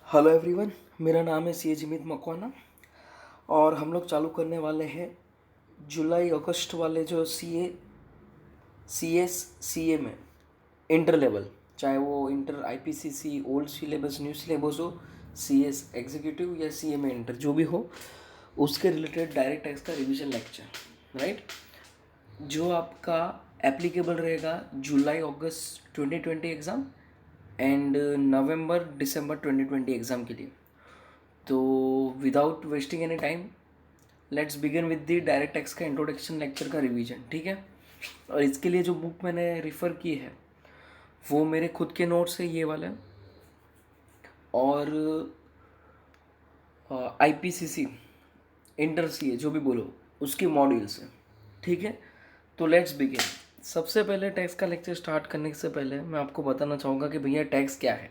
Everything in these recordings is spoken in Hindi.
हेलो एवरीवन, मेरा नाम है सी जिमित मकवाना और हम लोग चालू करने वाले हैं जुलाई अगस्त वाले जो सी ए में इंटर लेवल, चाहे वो inter IPCC old syllabus new syllabus हो, CS एग्जीक्यूटिव या CA में इंटर जो भी हो, उसके रिलेटेड डायरेक्ट टैक्स का रिवीजन लेक्चर, राइट। जो आपका एप्लीकेबल रहेगा जुलाई अगस्त 2020 exam and November December 2020 exam के लिए। तो without wasting any time let's begin with the direct tax का इंट्रोडक्शन लेक्चर का रिवीजन, ठीक है। और इसके लिए जो बुक मैंने रिफ़र की है वो मेरे खुद के नोट्स है, ये वाले। और IPCC इंटर CA जो भी बोलो उसकी मॉड्यूल्स है, ठीक है। तो लेट्स बिगिन। सबसे पहले टैक्स का लेक्चर स्टार्ट करने से पहले मैं आपको बताना चाहूँगा कि भैया टैक्स क्या है।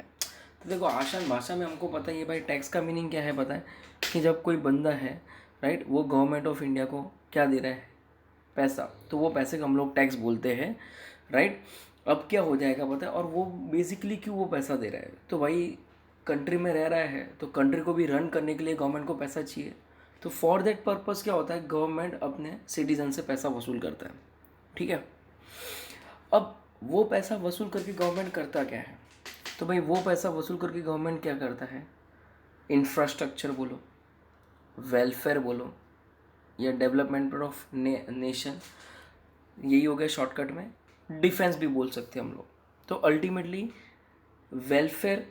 तो देखो, आसान भाषा में हमको पता ही है भाई टैक्स का मीनिंग क्या है। पता है कि जब कोई बंदा है, राइट, वो गवर्नमेंट ऑफ इंडिया को क्या दे रहा है, पैसा, तो वो पैसे को हम लोग टैक्स बोलते हैं, राइट। अब क्या हो जाएगा पता है, और वो बेसिकली क्यों वो पैसा दे रहा है, तो भाई कंट्री में रह रहा है तो कंट्री को भी रन करने के लिए गवर्नमेंट को पैसा चाहिए। तो फॉर देट पर्पज़ क्या होता है, गवर्नमेंट अपने सिटीजन से पैसा वसूल करता है, ठीक है। अब वो पैसा वसूल करके गवर्नमेंट करता क्या है, तो भाई वो पैसा वसूल करके गवर्नमेंट क्या करता है, इंफ्रास्ट्रक्चर बोलो, वेलफेयर बोलो, या डेवलपमेंट ऑफ नेशन, यही हो गया शॉर्टकट में। डिफेंस भी बोल सकते हैं हम लोग। तो ultimately welfare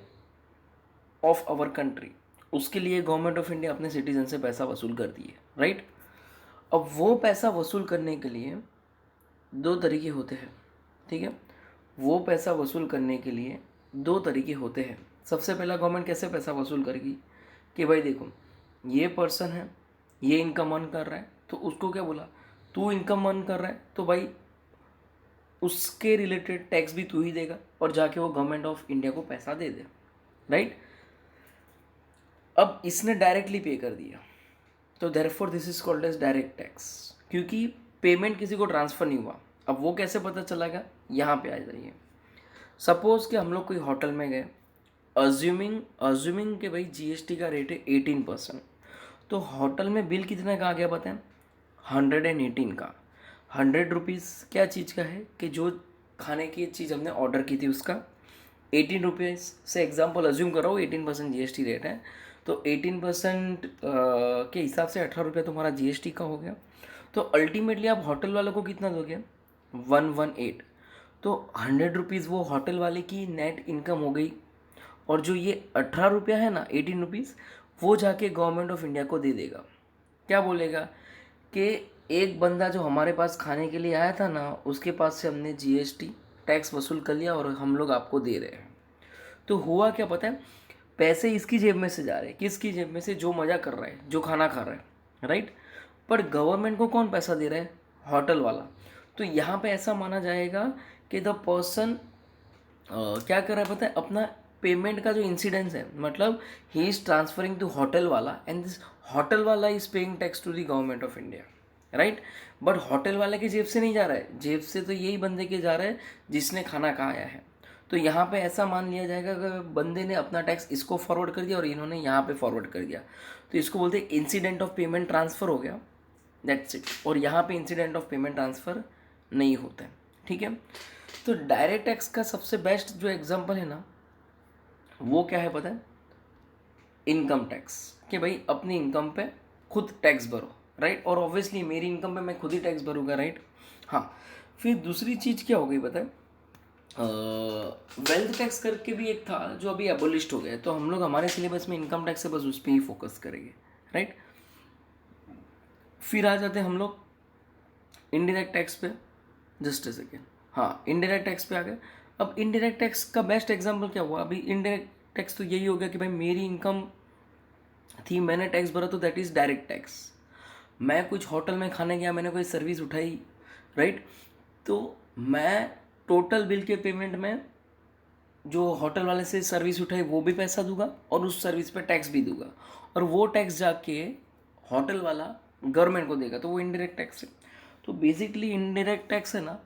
of our country, उसके लिए गवर्नमेंट ऑफ इंडिया अपने सिटीजन से पैसा वसूल करती है, राइट। अब वो पैसा वसूल करने के लिए दो तरीके होते हैं, ठीक है। वो पैसा वसूल करने के लिए दो तरीके होते हैं। सबसे पहला, गवर्नमेंट कैसे पैसा वसूल करेगी कि भाई देखो, ये पर्सन है, ये इनकम अर्न कर रहा है, तो उसको क्या बोला, तू इनकम अर्न कर रहा है तो भाई उसके रिलेटेड टैक्स भी तू ही देगा और जाके वो गवर्नमेंट ऑफ इंडिया को पैसा दे दे, राइट। अब इसने डायरेक्टली पे कर दिया, तो therefore this is called as direct tax, क्योंकि पेमेंट किसी को ट्रांसफ़र नहीं हुआ। अब वो कैसे पता चलेगा, यहाँ पे आ जाइए। सपोज़ कि हम लोग कोई होटल में गए, अज्यूमिंग कि भाई GST का रेट है 18%, तो होटल में बिल कितने का आ गया पता है, 118 का। 100 रुपीज़ क्या चीज़ का है कि जो खाने की चीज़ हमने ऑर्डर की थी उसका 18 रुपीज़ से एग्जाम्पल अज्यूम कर रहा हूँ, 18% GST रेट है, तो 18% के हिसाब से 18 रुपया तुम्हारा GST का हो गया। तो अल्टीमेटली आप होटल वालों को कितना दोगे, 118। तो 100 रुपीज़ वो होटल वाले की नेट इनकम हो गई, और जो ये 18 रुपया है ना, 18 रुपीज़, वो जाके गवर्नमेंट ऑफ इंडिया को दे देगा। क्या बोलेगा कि एक बंदा जो हमारे पास खाने के लिए आया था ना, उसके पास से हमने GST टैक्स वसूल कर लिया और हम लोग आपको दे रहे हैं। तो हुआ क्या पता है, पैसे इसकी जेब में से जा रहे हैं, किसकी जेब में से, जो मज़ा कर रहा है, जो खाना खा रहा है, राइट। पर गवर्नमेंट को कौन पैसा दे रहा है, होटल वाला। तो यहाँ पे ऐसा माना जाएगा कि द पर्सन क्या कर रहा है पता है, अपना पेमेंट का जो इंसिडेंस है, मतलब he is transferring to hotel वाला एंड दिस होटल वाला is paying tax to the government of India, right. But hotel वाले की जेब से नहीं जा रहा है, जेब से तो यही बंदे के जा रहा है जिसने खाना खाया है। तो यहाँ पे ऐसा मान लिया जाएगा कि बंदे ने अपना टैक्स इसको फॉरवर्ड कर दिया और इन्होंने यहाँ पे फॉरवर्ड कर दिया, तो इसको बोलते हैं इंसिडेंट ऑफ पेमेंट ट्रांसफ़र हो गया, दैट्स इट। और यहाँ पे इंसिडेंट ऑफ पेमेंट ट्रांसफ़र नहीं होता है, ठीक है। तो डायरेक्ट टैक्स का सबसे बेस्ट जो एग्जांपल है ना, वो क्या है पता है, इनकम टैक्स, कि भाई अपनी इनकम पे खुद टैक्स भरो, राइट। और ऑब्वियसली मेरी इनकम पे मैं खुद ही टैक्स भरूँगा, राइट। हाँ, फिर दूसरी चीज़ क्या हो गई पता है, वेल्थ टैक्स करके भी एक था जो अभी एबोलिश्ड हो गया है। तो हम लोग हमारे सिलेबस में इनकम टैक्स से बस उस पर ही फोकस करेंगे, राइट। फिर आ जाते हैं हम लोग इनडायरेक्ट टैक्स पे, जस्ट ए सेकेंड। हाँ, इनडायरेक्ट टैक्स पे आ गए। अब इनडायरेक्ट टैक्स का बेस्ट एग्जांपल क्या हुआ, अभी इनडायरेक्ट टैक्स तो यही हो गया कि भाई मेरी इनकम थी, मैंने टैक्स भरा, तो दैट इज़ डायरेक्ट टैक्स। मैं कुछ होटल में खाने गया, मैंने कोई सर्विस उठाई, राइट, तो मैं टोटल बिल के पेमेंट में जो होटल वाले से सर्विस उठाई वो भी पैसा दूंगा और उस सर्विस पे टैक्स भी दूंगा, और वो टैक्स जाके होटल वाला गवर्नमेंट को देगा, तो वो इनडायरेक्ट टैक्स है। तो बेसिकली इनडायरेक्ट टैक्स है ना,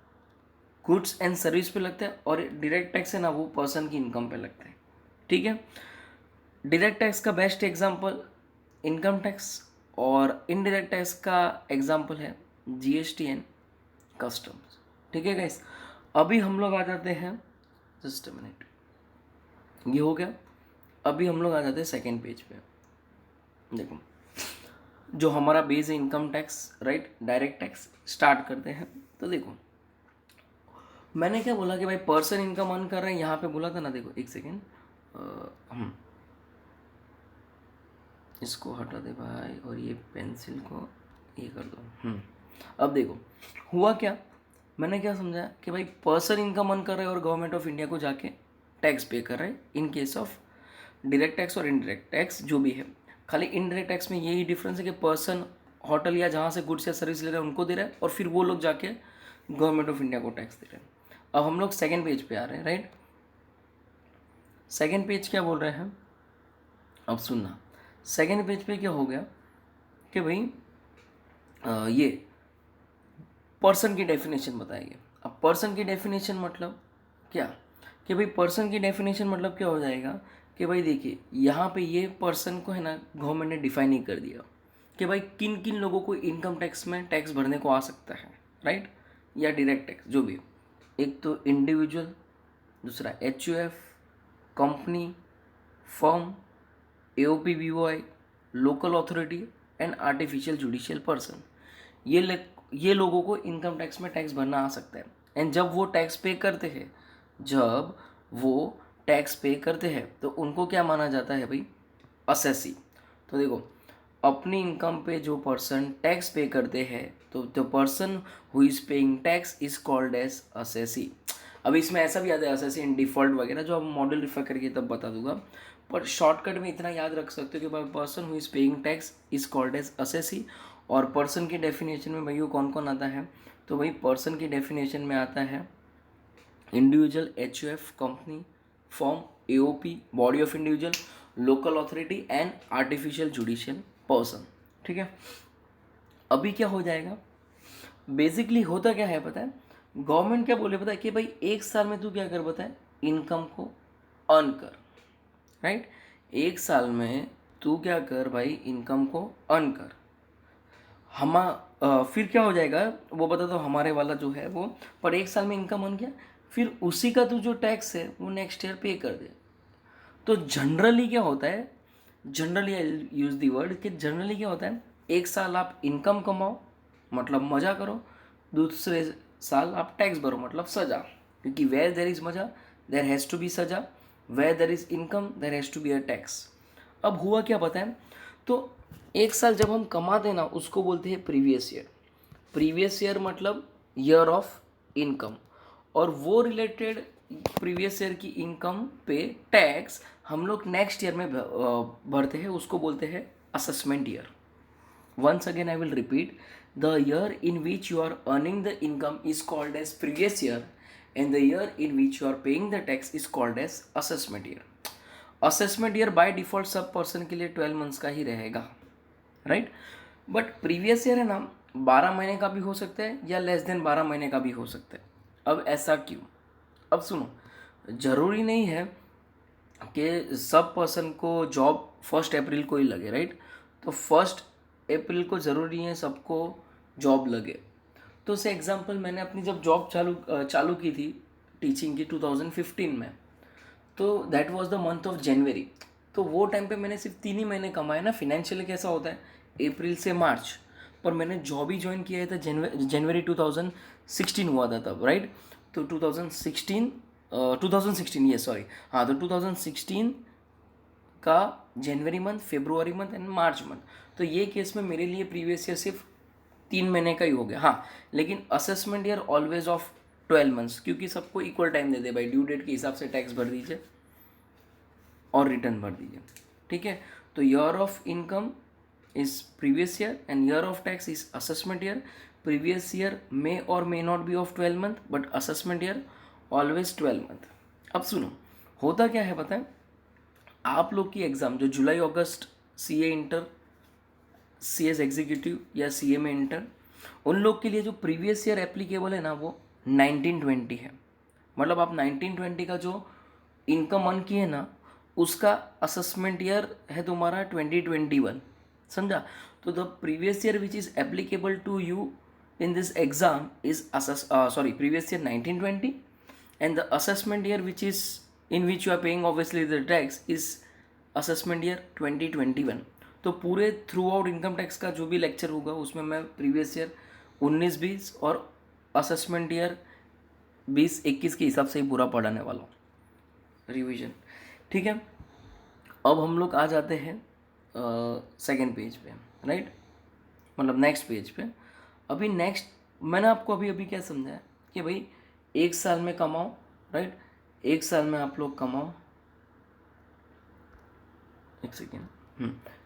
गुड्स एंड सर्विस पे लगता है, और डायरेक्ट टैक्स है ना, वो पर्सन की इनकम पे लगता है, ठीक है। डायरेक्ट टैक्स का बेस्ट एग्जांपल इनकम टैक्स, और इनडायरेक्ट टैक्स का एग्जांपल है जीएसटी एंड कस्टम्स। ठीक है गाइस, अभी हम लोग आ जाते हैं, जस्ट अ मिनट, ये हो गया। अभी हम लोग आ जाते हैं सेकेंड पेज पे। देखो, जो हमारा बेस है income tax, right, direct tax, start करते हैं। तो देखो, मैंने क्या बोला कि भाई पर्सन इनकम अर्न कर रहे हैं, यहाँ पे बोला था ना, देखो एक सेकेंड, इसको हटा दे भाई, और ये पेंसिल को ये कर दो। अब देखो हुआ क्या, मैंने क्या समझा कि भाई पर्सन इनकम अर्न कर रहे हैं और गवर्नमेंट ऑफ इंडिया को जाके टैक्स पे कर रहे हैं in case of direct tax और इनडायरेक्ट टैक्स जो भी है। खाली इनडायरेक्ट टैक्स में यही डिफरेंस है कि पर्सन होटल या जहाँ से गुड्स या सर्विस ले रहे हैं उनको दे रहा है, और फिर वो लोग जाके गवर्नमेंट ऑफ इंडिया को टैक्स दे रहे हैं। अब हम लोग सेकेंड पेज पे आ रहे हैं, राइट। सेकेंड पेज क्या बोल रहे हैं, अब सुनना। सेकेंड पेज पे क्या हो गया कि भाई ये पर्सन की डेफिनेशन बताएंगे। अब पर्सन की डेफिनेशन मतलब क्या, कि भाई पर्सन की डेफिनेशन मतलब क्या हो जाएगा कि भाई देखिए यहाँ पे ये पर्सन को है ना गवर्नमेंट ने डिफाइन ही कर दिया कि भाई किन किन लोगों को इनकम टैक्स में टैक्स भरने को आ सकता है, राइट, या डायरेक्ट टैक्स जो भी। एक तो इंडिविजुअल, दूसरा HUF, company, firm, AOP BOI, local authority and artificial judicial person. ये लोगों को इनकम टैक्स में टैक्स भरना आ सकता है। एंड जब वो टैक्स पे करते हैं, तो उनको क्या माना जाता है भाई, असेसी। तो देखो, अपनी इनकम पे जो पर्सन टैक्स पे करते हैं, तो the person who is paying tax is called as assessee. अब इसमें ऐसा भी आता है असेसी इन डिफॉल्ट वगैरह, जो अब मॉडल रिफर करके तब बता दूंगा, पर शॉर्टकट में इतना याद रख सकते हो कि person who is paying tax is called as assessee. और पर्सन की डेफिनेशन में भाई कौन कौन आता है, तो भाई पर्सन की डेफिनेशन में आता है individual, HUF, company, form, AOP, body of individual, local authority and artificial judicial person. ठीक है, अभी क्या हो जाएगा, बेसिकली होता क्या है पता है, गवर्नमेंट क्या बोले पता है कि भाई एक साल में तू क्या कर पता है, इनकम को अर्न कर, राइट। एक साल में तू क्या कर भाई, इनकम को अर्न कर। फिर क्या हो जाएगा वो बता दो, हमारे वाला जो है वो, पर एक साल में इनकम अर्न किया, फिर उसी का तू जो टैक्स है वो नेक्स्ट ईयर पे कर दे। तो जनरली क्या होता है, generally I use the word कि जनरली क्या होता है, एक साल आप इनकम कमाओ मतलब मज़ा करो, दूसरे साल आप टैक्स भरो मतलब सजा, क्योंकि वेयर देर इज़ मज़ा देर हैज़ टू बी सजा, where there is income there has to be a tax. अब हुआ क्या पता है, तो एक साल जब हम कमाते ना उसको बोलते हैं प्रीवियस ईयर। प्रीवियस ईयर मतलब ईयर ऑफ इनकम, और वो रिलेटेड प्रीवियस ईयर की इनकम पे टैक्स हम लोग नेक्स्ट ईयर में भरते हैं, उसको बोलते हैं assessment year. Once again, I will repeat, the year in which you are earning the income is called as previous year, and the year in which you are paying the tax is called as assessment year. Assessment year by default सब पर्सन के लिए 12 मंथ्स का ही रहेगा, राइट। बट प्रीवियस ईयर है ना 12 महीने का भी हो सकता है या लेस देन 12 महीने का भी हो सकता है। अब ऐसा क्यों, अब सुनो, ज़रूरी नहीं है कि सब पर्सन को जॉब 1 अप्रैल को ही लगे, राइट। तो 1 अप्रैल को ज़रूरी है सबको जॉब लगे। तो से एग्जांपल, मैंने अपनी जब जॉब चालू की थी टीचिंग की 2015 में, तो that was the month of January. तो वो टाइम पे मैंने सिर्फ 3 ही महीने कमाए ना। फिनेंशियली कैसा होता है, अप्रैल से मार्च, पर मैंने जॉब ही ज्वाइन किया था जनवरी 2016 हुआ था तब, राइट। तो 2016 ये सॉरी, हाँ, तो 2016 का जनवरी month, February month and March month. तो ये केस में मेरे लिए प्रीवियस ईयर सिर्फ 3 महीने का ही हो गया, हाँ। लेकिन assessment year always of 12 months, क्योंकि सबको इक्वल टाइम दे दे भाई, ड्यू डेट के हिसाब से टैक्स भर दीजिए और रिटर्न भर दीजिए, ठीक है। तो year of income is previous year and year of tax is assessment year. Previous year may और may not be of 12 month, but assessment year always 12 month. अब सुनो, होता क्या है पता है, आप लोग की एग्ज़ाम जो जुलाई अगस्त सीए इंटर, सीएस एग्जीक्यूटिव या सीए में इंटर, उन लोग के लिए जो प्रीवियस ईयर एप्लीकेबल है ना वो 1920 है। मतलब आप 1920 का जो इनकम अर्न किए ना उसका असेसमेंट ईयर है तुम्हारा 2021, समझा। तो the previous year which is applicable to you in this exam is previous year 1920, and the assessment year which is in which you are paying obviously the tax is assessment year 2021। तो पूरे थ्रू आउट इनकम टैक्स का जो भी लेक्चर होगा उसमें मैं प्रीवियस ईयर 19-20 और असेसमेंट ईयर 20-21 के हिसाब से ही पूरा पढ़ाने वाला हूँ, रिविजन, ठीक है। अब हम लोग आ जाते हैं सेकेंड पेज पे, राइट, मतलब नेक्स्ट पेज पे। अभी नेक्स्ट मैंने आपको अभी अभी क्या समझाया कि भाई एक साल में कमाओ, राइट, एक साल में आप लोग कमाओ, एक सेकेंड,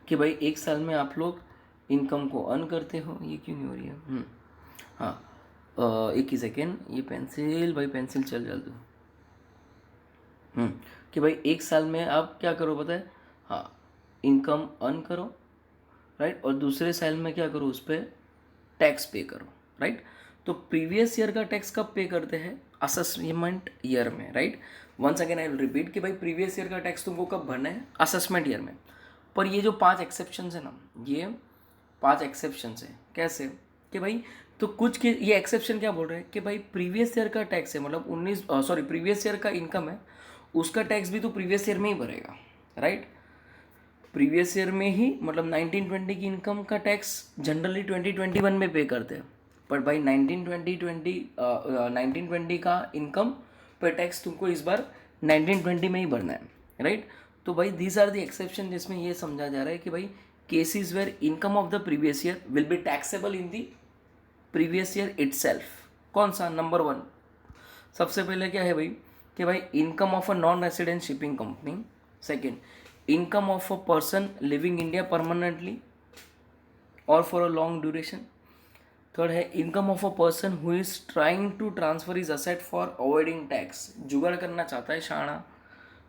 कि भाई एक साल में आप लोग इनकम को अर्न करते हो। ये क्यों नहीं हो रही है? हाँ, एक ही सेकेंड, ये पेंसिल भाई पेंसिल चल दो। कि भाई एक साल में आप क्या करो पता है? हाँ, इनकम अर्न करो, राइट, और दूसरे साल में क्या करो, उस पर टैक्स पे करो, राइट। तो प्रीवियस ईयर का टैक्स कब पे करते हैं? असेसमेंट ईयर में, right. Once again I will repeat कि भाई प्रीवियस ईयर का टैक्स तुमको कब भरना है? असेसमेंट ईयर में। पर ये जो 5 एक्सेप्शंस है ना, ये 5 एक्सेप्शंस है। कैसे कि भाई, तो कुछ के ये एक्सेप्शन क्या बोल रहे हैं कि भाई प्रीवियस ईयर का टैक्स है, मतलब प्रीवियस ईयर का इनकम है, उसका टैक्स भी तो प्रीवियस ईयर में ही भरेगा, राइट। प्रीवियस ईयर में ही, मतलब 1920 की इनकम का टैक्स जनरली 2021 में पे करते हैं, पर भाई 1920 का इनकम पर टैक्स तुमको इस बार 1920 में ही भरना है, राइट। तो भाई दीज आर द एक्सेप्शन जिसमें ये समझा जा रहा है कि भाई cases where income of the previous year will be taxable in the previous year itself. कौन सा? नंबर 1 सबसे पहले क्या है भाई कि भाई income of a non resident shipping company. Second, income of a person living India permanently or for a long duration. Third है income of a person who is trying to transfer is asset for avoiding tax, जुगाड़ करना चाहता है शाणा।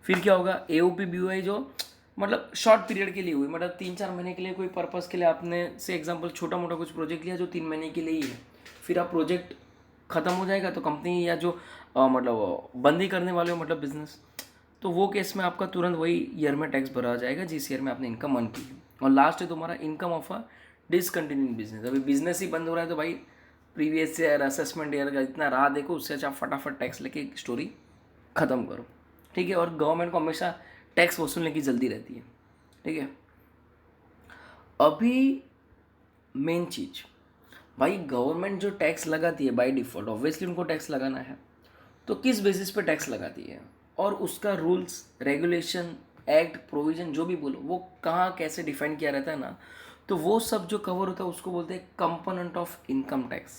फिर क्या होगा? AOP BOI जो मतलब शॉर्ट पीरियड के लिए हुई, मतलब 3-4 महीने के लिए कोई पर्पस के लिए आपने से एग्जांपल छोटा मोटा कुछ प्रोजेक्ट लिया जो 3 महीने के लिए ही है, फिर आप प्रोजेक्ट ख़त्म हो जाएगा तो कंपनी या जो मतलब बंदी करने वाले हो, मतलब बिजनेस, तो वो केस में आपका तुरंत वही ईयर में टैक्स भरा जाएगा जिस ईयर में आपने इनकम अर्न की है। और लास्ट है तुम्हारा income of a discontinuing business. अभी बिजनेस ही बंद हो रहा है तो भाई प्रीवियस ईयर असेसमेंट ईयर का इतना राह देखो, उससे अच्छा फटाफट टैक्स लेके स्टोरी ख़त्म करो, ठीक है। और गवर्नमेंट को हमेशा टैक्स वसूलने की जल्दी रहती है, ठीक है। अभी मेन चीज़ भाई, गवर्नमेंट जो टैक्स लगाती है बाय डिफ़ॉल्ट, ऑब्वियसली उनको टैक्स लगाना है, तो किस बेसिस पे टैक्स लगाती है और उसका रूल्स रेगुलेशन एक्ट प्रोविजन जो भी बोलो वो कहाँ कैसे डिफाइन किया रहता है ना, तो वो सब जो कवर होता है उसको बोलते हैं component of income tax,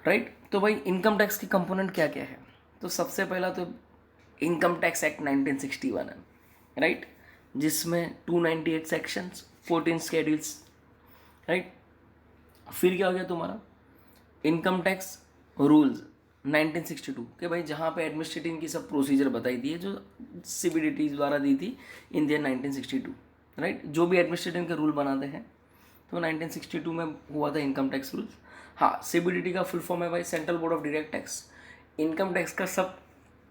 right. तो भाई इनकम टैक्स की कंपोनेंट क्या क्या है? तो सबसे पहला तो इनकम टैक्स एक्ट 1961 है, राइट, जिसमें 298 सेक्शंस 14 शेड्यूल्स, राइट। फिर क्या हो गया तुम्हारा इनकम टैक्स रूल्स 1962 के भाई, जहाँ पे एडमिनिस्ट्रेटिव की सब प्रोसीजर बताई दी है जो CBDT द्वारा दी थी इन ईयर 1962, राइट। जो भी एडमिनिस्ट्रेटिव के रूल बनाते हैं तो 1962 में हुआ था इनकम टैक्स रूल्स। हाँ, CBDT का फुल फॉर्म है भाई central board of direct tax. Income tax का सब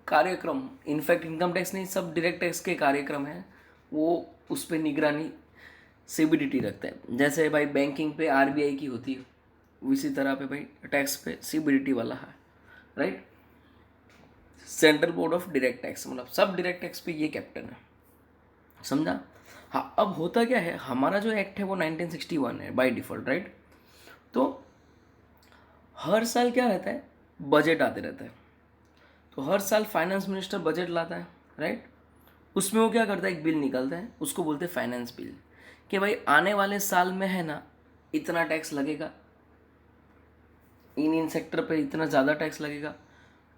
कार्यक्रम, इनफैक्ट इनकम टैक्स नहीं, सब डायरेक्ट टैक्स के कार्यक्रम है, वो उस पर निगरानी CBDT रखता है। जैसे भाई बैंकिंग पे RBI की होती है, उसी तरह पे भाई टैक्स पे CBDT वाला है, right. Central board of direct tax, मतलब सब डायरेक्ट टैक्स पे ये कैप्टन है, समझा। हाँ, अब होता क्या है, हमारा जो एक्ट है वो 1961 है बाय डिफॉल्ट, राइट। तो हर साल क्या रहता है, बजट आते रहता है, तो हर साल फाइनेंस मिनिस्टर बजट लाता है, राइट। उसमें वो क्या करता है, एक बिल निकलता है, उसको बोलते हैं फाइनेंस बिल, कि भाई आने वाले साल में है ना इतना टैक्स लगेगा, इन सेक्टर पे इतना ज़्यादा टैक्स लगेगा,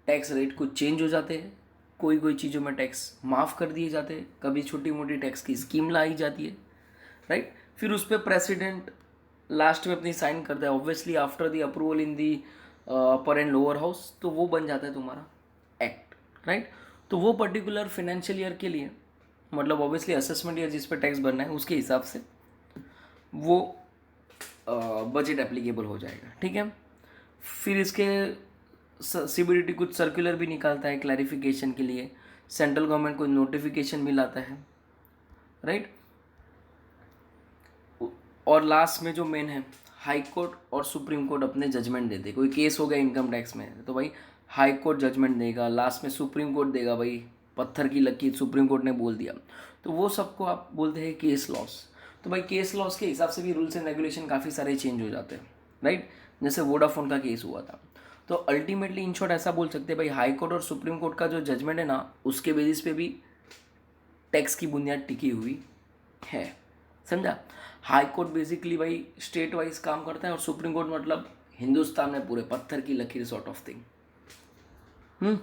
टैक्स रेट कुछ चेंज हो जाते हैं, कोई कोई चीज़ों में टैक्स माफ़ कर दिए जाते हैं, कभी छोटी मोटी टैक्स की स्कीम लाई जाती है, राइट। फिर उस पर प्रेसिडेंट लास्ट में अपनी साइन करता है, obviously after the approval in the upper and lower house, तो वो बन जाता है तुम्हारा एक्ट, राइट। तो वो पर्टिकुलर फाइनेंशियल ईयर के लिए, मतलब ऑब्वियसली असेसमेंट ईयर जिस पर टैक्स भरना है उसके हिसाब से वो बजट एप्लीकेबल हो जाएगा, ठीक है। फिर इसके CBDT कुछ सर्कुलर भी निकालता है क्लैरिफिकेशन के लिए, सेंट्रल गवर्नमेंट कोई नोटिफिकेशन भी लाता है, राइट। और लास्ट में जो मेन है, हाई कोर्ट और सुप्रीम कोर्ट अपने जजमेंट देते। कोई केस हो गया इनकम टैक्स में तो भाई हाई कोर्ट जजमेंट देगा, लास्ट में सुप्रीम कोर्ट देगा, भाई पत्थर की लकीर सुप्रीम कोर्ट ने बोल दिया, तो वो सबको आप बोलते हैं केस लॉस। तो भाई केस लॉस के हिसाब से भी रूल्स एंड रेगुलेशन काफ़ी सारे चेंज हो जाते हैं, राइट। जैसे वोडाफोन का केस हुआ था, तो अल्टीमेटली इन शॉर्ट ऐसा बोल सकते हैं भाई हाई कोर्ट और सुप्रीम कोर्ट का जो जजमेंट है ना, उसके बेसिस पे भी टैक्स की बुनियाद टिकी हुई है, समझा। हाई कोर्ट बेसिकली भाई स्टेट वाइज काम करता है और सुप्रीम कोर्ट मतलब हिंदुस्तान में पूरे पत्थर की लकीर सॉर्ट ऑफ थिंग।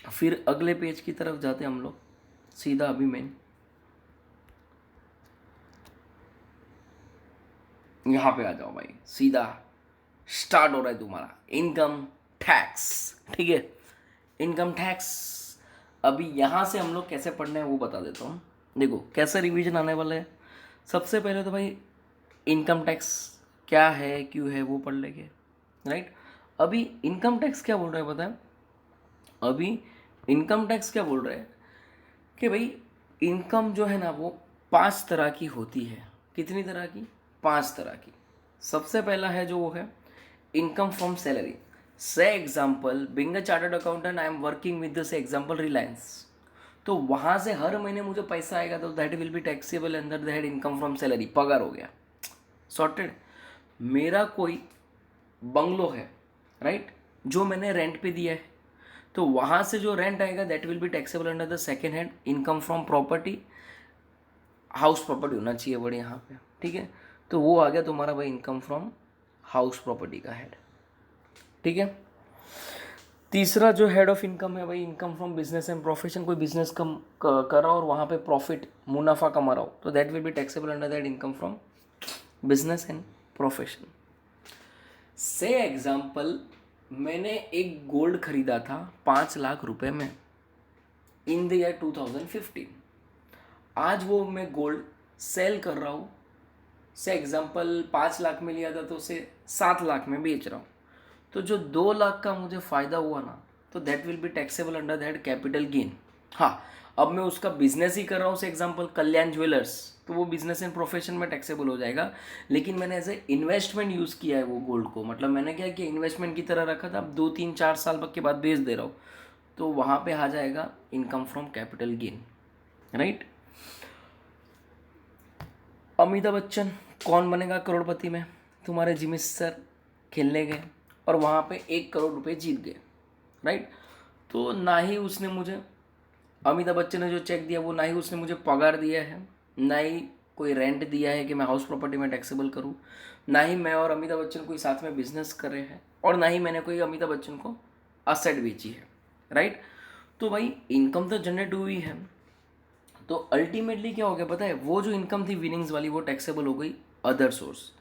फिर अगले पेज की तरफ जाते हम लोग सीधा। अभी मेन यहाँ पे आ जाओ भाई, सीधा स्टार्ट हो रहा है तुम्हारा इनकम टैक्स, ठीक है। इनकम टैक्स अभी यहाँ से हम लोग कैसे पढ़ना है वो बता देता हूँ। देखो कैसे रिवीजन आने वाला है। सबसे पहले तो भाई इनकम टैक्स क्या है क्यों है वो पढ़ लेंगे, राइट। अभी इनकम टैक्स क्या बोल रहा है पता है, अभी इनकम टैक्स क्या बोल रहा है कि भाई इनकम जो है ना वो 5 तरह की होती है। कितनी तरह की? 5 तरह की। सबसे पहला है जो वो है इनकम फ्रॉम सैलरी। से example being a chartered accountant I am working with से एग्जाम्पल रिलायंस, तो वहाँ से हर महीने मुझे पैसा आएगा तो that will be taxable under that income from salary. पगार हो गया, सॉर्टेड। मेरा कोई बंगलो है, राइट, जो मैंने रेंट पे दिया है, तो वहाँ से जो रेंट आएगा that will be taxable under the second hand income from property. House property होना चाहिए बड़े यहाँ पे, ठीक है। तो वो आ गया तुम्हारा भाई इनकम फ्रॉम हाउस प्रॉपर्टी का हेड, ठीक है। तीसरा जो हेड ऑफ इनकम है भाई income from business and profession. कोई बिजनेस करा और वहाँ पे प्रॉफिट मुनाफा कमा रहा हो तो that will be taxable under that income from business and profession. से एग्जाम्पल मैंने एक गोल्ड खरीदा था 5 लाख रुपए में इन द ईयर 2015। आज वो मैं गोल्ड सेल कर रहा हूँ, से एग्जाम्पल 5 लाख में लिया था तो उसे 7 लाख में बेच रहा हूँ, तो जो 2 लाख का मुझे फ़ायदा हुआ ना तो that will be taxable under that capital gain. हाँ, अब मैं उसका बिजनेस ही कर रहा हूँ, से एग्जाम्पल कल्याण ज्वेलर्स, तो वो बिजनेस एंड प्रोफेशन में टैक्सेबल हो जाएगा। लेकिन मैंने एज ए इन्वेस्टमेंट यूज़ किया है वो गोल्ड को, मतलब मैंने क्या किया इन्वेस्टमेंट की तरह रखा था, अब 2-3-4 साल के बाद बेच दे रहा हूँ, तो वहाँ पे आ जाएगा income from capital gain, right. Amitabh Bachchan कौन बनेगा करोड़पति में? तुम्हारे जिमी सर खेलने गए और वहाँ पे 1 करोड़ रुपए जीत गए, राइट। तो ना ही उसने मुझे, अमिताभ बच्चन ने जो चेक दिया वो ना ही उसने मुझे पगार दिया है, ना ही कोई रेंट दिया है कि मैं हाउस प्रॉपर्टी में टैक्सेबल करूँ, ना ही मैं और अमिताभ बच्चन कोई साथ में बिजनेस कर रहे हैं, और ना ही मैंने कोई अमिताभ बच्चन को असेट बेची है, राइट। तो भाई इनकम तो जनरेट हुई है, तो अल्टीमेटली क्या हो गया पता है, वो जो इनकम थी विनिंग्स वाली वो टैक्सेबल हो गई अदर सोर्स।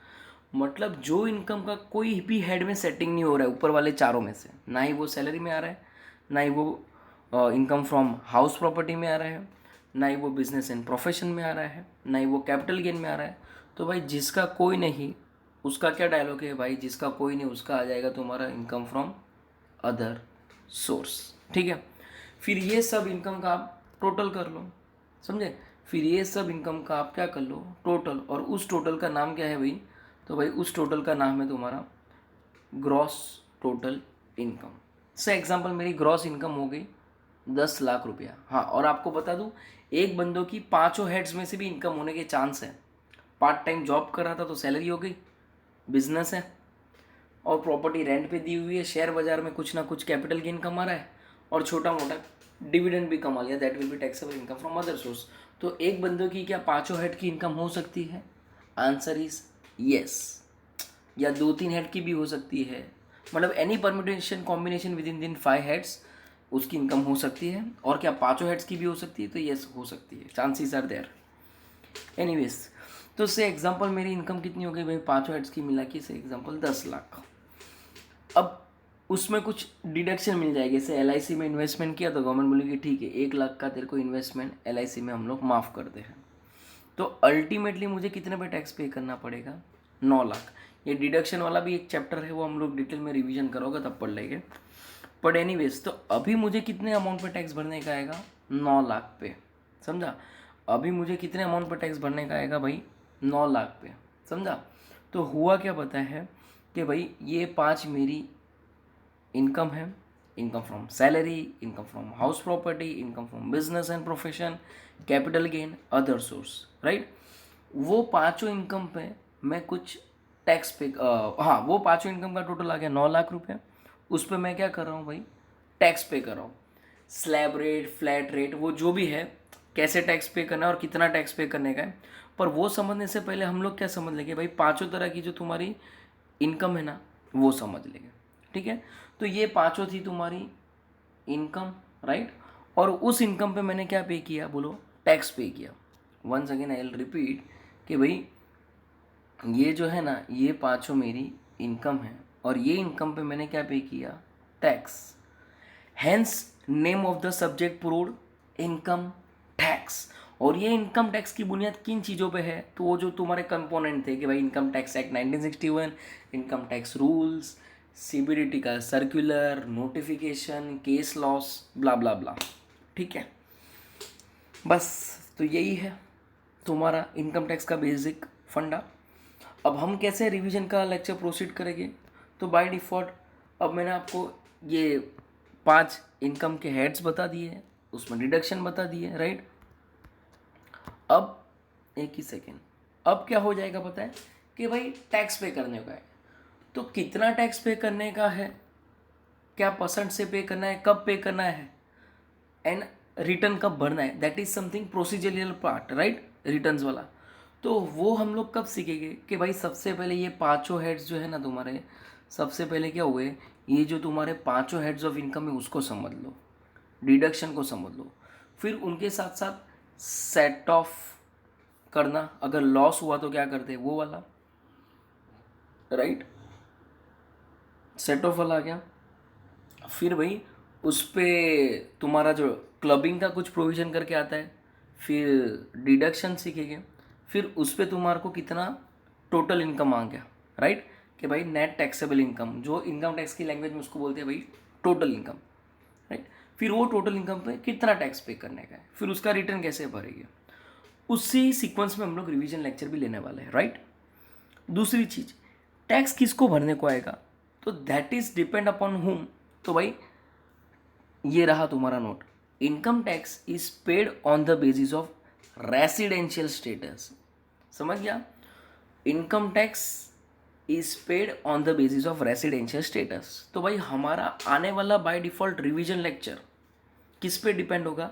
मतलब जो इनकम का कोई भी हेड में सेटिंग नहीं हो रहा है ऊपर वाले चारों में से, ना ही वो सैलरी में आ रहा है, ना ही वो इनकम फ्रॉम हाउस प्रॉपर्टी में आ रहा है, ना ही वो बिजनेस एंड प्रोफेशन में आ रहा है, ना ही वो कैपिटल गेन में आ रहा है। तो भाई जिसका कोई नहीं उसका क्या डायलॉग है भाई, जिसका कोई नहीं उसका आ जाएगा तुम्हारा इनकम फ्रॉम अदर सोर्स, ठीक है। फिर ये सब इनकम का आप टोटल कर लो, समझे। फिर ये सब इनकम का आप क्या कर लो टोटल, और उस टोटल का नाम क्या है भाई, तो भाई उस टोटल का नाम है तुम्हारा ग्रॉस टोटल इनकम। से एग्जांपल मेरी ग्रॉस इनकम हो गई 10 लाख रुपया। हाँ, और आपको बता दूँ एक बंदों की 5 हेड्स में से भी इनकम होने के चांस है। पार्ट टाइम जॉब कर रहा था तो सैलरी हो गई, बिजनेस है और प्रॉपर्टी रेंट पे दी हुई है, शेयर बाजार में कुछ ना कुछ कैपिटल गेन कमा रहा है और छोटा मोटा डिविडेंड भी कमा लिया, that will be taxable income from other source. तो एक बंदे की क्या 5 हेड की इनकम हो सकती है? Answer is yes. या 2-3 हेड की भी हो सकती है, मतलब any permutation combination with in 5 heads उसकी इनकम हो सकती है। और क्या 5 हेड्स की भी हो सकती है? तो यस हो सकती है, चांसेस आर देयर। एनीवेज, तो से एग्जांपल मेरी इनकम कितनी हो गई भाई 5 हेड्स की मिला के, से एग्जांपल 10 लाख। अब उसमें कुछ डिडक्शन मिल जाएगी, जैसे LIC में इन्वेस्टमेंट किया तो गवर्नमेंट बोलेगी ठीक है 1 लाख का तेरे को इन्वेस्टमेंट LIC में हम लोग माफ़ करते हैं। तो अल्टीमेटली मुझे कितने पे टैक्स पे करना पड़ेगा? 9 लाख। ये डिडक्शन वाला भी एक चैप्टर है, वो हम लोग डिटेल में रिवीजन करोगे तब पढ़ लेंगे। बट एनीवेज, तो अभी मुझे कितने अमाउंट पे टैक्स भरने का आएगा? 9 लाख पे, समझा? अभी मुझे कितने अमाउंट पे टैक्स भरने का आएगा भाई? 9 लाख पे, समझा? तो हुआ क्या पता है कि भाई ये 5 मेरी इनकम है, income from salary, income from house property, income from business and profession, capital gain, other source, right? वो पांचों इनकम पे मैं कुछ टैक्स पे हाँ, वो पांचों इनकम का टोटल आ गया 9 लाख रुपये। उस पर मैं क्या कर रहा हूँ भाई? टैक्स पे कर रहा हूँ। स्लैब रेट, फ्लैट रेट, वो जो भी है, कैसे टैक्स पे करना है और कितना टैक्स पे करने का है, पर वो समझने से पहले हम लोग क्या समझ लेंगे भाई? पांचों तरह की जो तुम्हारी इनकम है ना, वो समझ लेंगे, ठीक है? तो ये पांचों थी तुम्हारी इनकम, राइट? और उस इनकम पे मैंने क्या पे किया? बोलो, टैक्स पे किया। Once again I will repeat कि भाई ये जो है ना, ये पांचों मेरी इनकम है और ये इनकम पे मैंने क्या पे किया? Tax. Hence name of the subject proved income tax. और ये इनकम टैक्स की बुनियाद किन चीज़ों पे है? तो वो जो तुम्हारे कंपोनेंट थे कि भाई income tax act 1961, income tax rules, CBDT का सर्कुलर, नोटिफिकेशन, केस लॉस, ब्ला ब्ला ब्ला, ठीक है? बस, तो यही है तुम्हारा इनकम टैक्स का बेसिक फंडा। अब हम कैसे रिवीजन का लेक्चर प्रोसीड करेंगे? तो बाय डिफ़ॉल्ट अब मैंने आपको ये 5 इनकम के हेड्स बता दिए हैं, उसमें डिडक्शन बता दिए, राइट? अब एक ही सेकेंड, अब क्या हो जाएगा पता है कि भाई टैक्स पे करने का है। तो कितना टैक्स पे करने का है, क्या परसेंट से पे करना है, कब पे करना है, एंड रिटर्न कब भरना है, that is something procedural part, right? Returns वाला। तो वो हम लोग कब सीखेंगे कि भाई सबसे पहले ये पांचों हेड्स जो है ना तुम्हारे, सबसे पहले क्या हुए, ये जो तुम्हारे पांचों हेड्स ऑफ इनकम है उसको समझ लो, डिडक्शन को समझ लो, फिर उनके साथ साथ सेट ऑफ करना, अगर लॉस हुआ तो क्या करते हैं वो वाला, राइट? सेट ऑफ वाला आ गया। फिर भाई उस पर तुम्हारा जो क्लबिंग का कुछ प्रोविज़न करके आता है, फिर डिडक्शन सीखेंगे, फिर उस पर तुम्हारे को कितना टोटल इनकम आ गया, राइट? कि भाई नेट टैक्सेबल इनकम, जो इनकम टैक्स की लैंग्वेज में उसको बोलते हैं भाई टोटल इनकम, राइट? फिर वो टोटल इनकम पे कितना टैक्स पे करने का है, फिर उसका रिटर्न कैसे भरेंगे, उसी सीक्वेंस में हम लोग रिवीजन लेक्चर भी लेने वाले हैं, राइट? दूसरी चीज़, टैक्स किसको भरने को आएगा? तो दैट इज डिपेंड अपॉन हुम। तो भाई ये रहा तुम्हारा note, income tax is paid on the basis of residential status. समझ गया? Income tax is paid on the basis of residential status. तो भाई हमारा आने वाला बाय डिफॉल्ट रिवीजन लेक्चर किस पे डिपेंड होगा?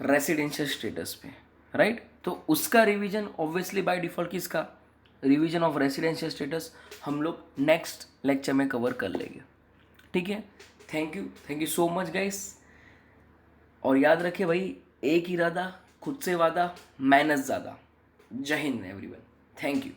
रेसिडेंशियल स्टेटस पे, राइट? तो उसका रिवीजन ऑब्वियसली बाय डिफॉल्ट किसका? रिवीजन ऑफ रेसिडेंशियल स्टेटस हम लोग नेक्स्ट लेक्चर में कवर कर लेंगे, ठीक है? Thank you so much guys. और याद रखे भाई, एक इरादा, खुद से वादा, मेहनत ज़्यादा। जय हिंद एवरीवन, थैंक यू।